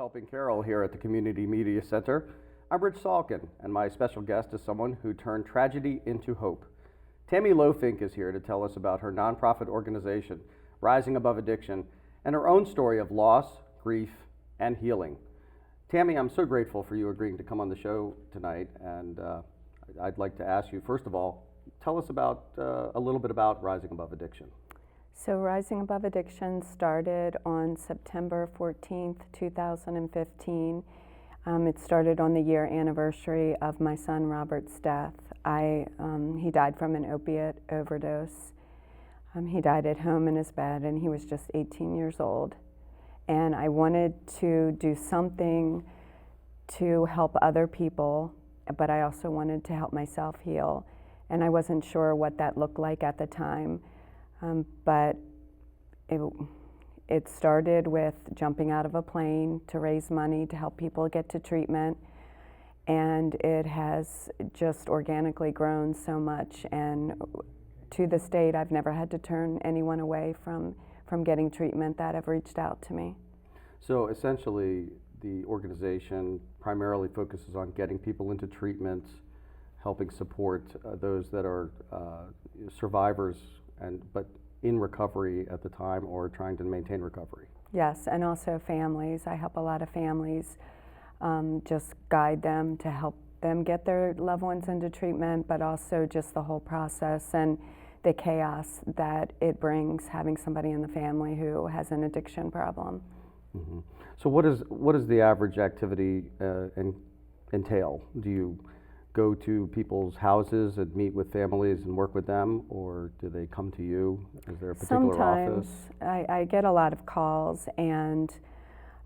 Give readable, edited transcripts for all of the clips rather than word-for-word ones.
helping Carroll here at the Community Media Center. I'm Rich Salkin, and my special guest is someone who turned tragedy into hope. Tammy Lofink is here to tell us about her nonprofit organization, Rising Above Addiction, and her own story of loss, grief, and healing. Tammy, I'm so grateful for you agreeing to come on the show tonight, and I'd like to ask you, first of all, tell us about a little bit about Rising Above Addiction. So Rising Above Addiction started on September 14th, 2015. It started on the year anniversary of my son Robert's death. He died from an opiate overdose. He died at home in his bed, and he was just 18 years old. And I wanted to do something to help other people, but I also wanted to help myself heal. And I wasn't sure what that looked like at the time. But it started with jumping out of a plane to raise money to help people get to treatment, and it has just organically grown so much, and to this date I've never had to turn anyone away from getting treatment that have reached out to me. So essentially the organization primarily focuses on getting people into treatment, helping support those that are survivors but in recovery at the time or trying to maintain recovery. Yes, and also families. I help a lot of families, just guide them to help them get their loved ones into treatment, but also just the whole process and the chaos that it brings having somebody in the family who has an addiction problem. Mm-hmm. So what does the average activity entail? Do you go to people's houses and meet with families and work with them, or do they come to you? Is there a particular Sometimes office? I get a lot of calls, and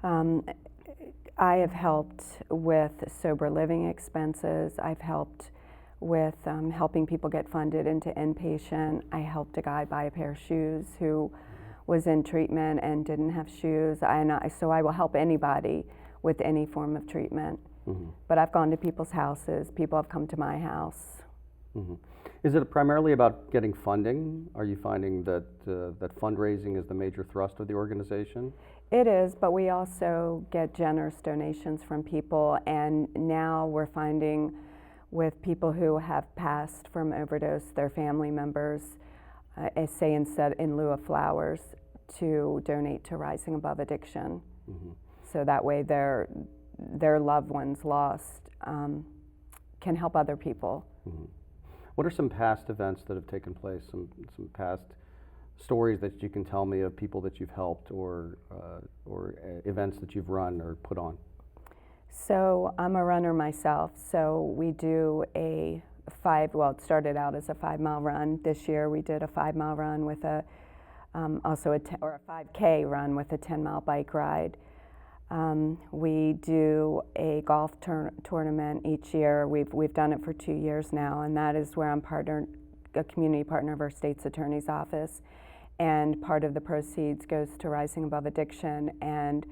I have helped with sober living expenses. I've helped with helping people get funded into inpatient. I helped a guy buy a pair of shoes who was in treatment and didn't have shoes. So I will help anybody with any form of treatment. Mm-hmm. But I've gone to people's houses. People have come to my house. Mm-hmm. Is it primarily about getting funding? Are you finding that that fundraising is the major thrust of the organization? It is, but we also get generous donations from people, and now we're finding with people who have passed from overdose, their family members, say instead in lieu of flowers, to donate to Rising Above Addiction. Mm-hmm. So that way their loved ones lost can help other people. Mm-hmm. What are some past events that have taken place, some past stories that you can tell me of people that you've helped or events that you've run or put on? So I'm a runner myself, so we do it started out as a 5-mile run. This year we did a 5-mile run with a 5K run with a 10-mile bike ride. We do a golf tournament each year. We've done it for 2 years now, and that is where I'm a community partner of our state's attorney's office, and part of the proceeds goes to Rising Above Addiction, and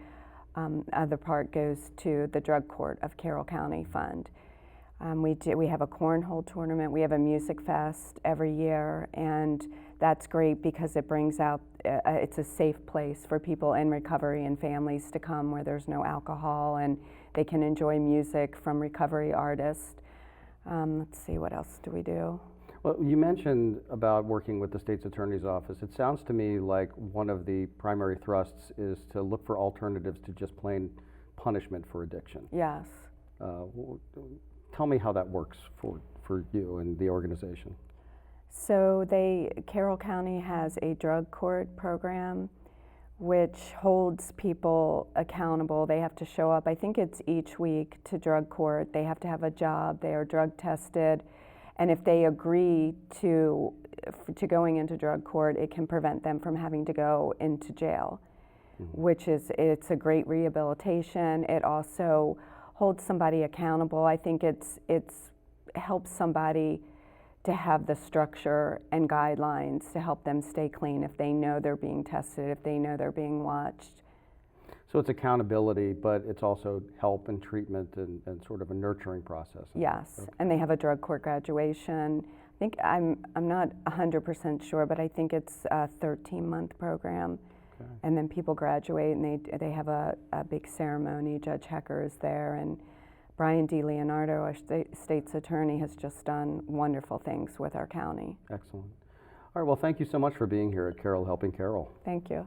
other part goes to the drug court of Carroll County Fund. We have a cornhole tournament. We have a music fest every year, and that's great because it brings out, it's a safe place for people in recovery and families to come where there's no alcohol and they can enjoy music from recovery artists. Let's see, what else do we do? Well, you mentioned about working with the state's attorney's office. It sounds to me like one of the primary thrusts is to look for alternatives to just plain punishment for addiction. Yes. Tell me how that works for you and the organization. So Carroll County has a drug court program which holds people accountable. They have to show up, I think it's each week, to drug court. They have to have a job, they are drug tested, and if they agree to going into drug court, it can prevent them from having to go into jail, mm-hmm. It's a great rehabilitation. It also holds somebody accountable. I think it's helps somebody to have the structure and guidelines to help them stay clean if they know they're being tested, if they know they're being watched. So it's accountability, but it's also help and treatment and sort of a nurturing process. Yes, okay. And they have a drug court graduation. I think I'm not 100% sure, but I think it's a 13-month program. Okay. And then people graduate, and they have a big ceremony. Judge Hecker is there, and Brian DiLeonardo, our state's attorney, has just done wonderful things with our county. Excellent. All right, well, thank you so much for being here at Carroll Helping Carroll. Thank you.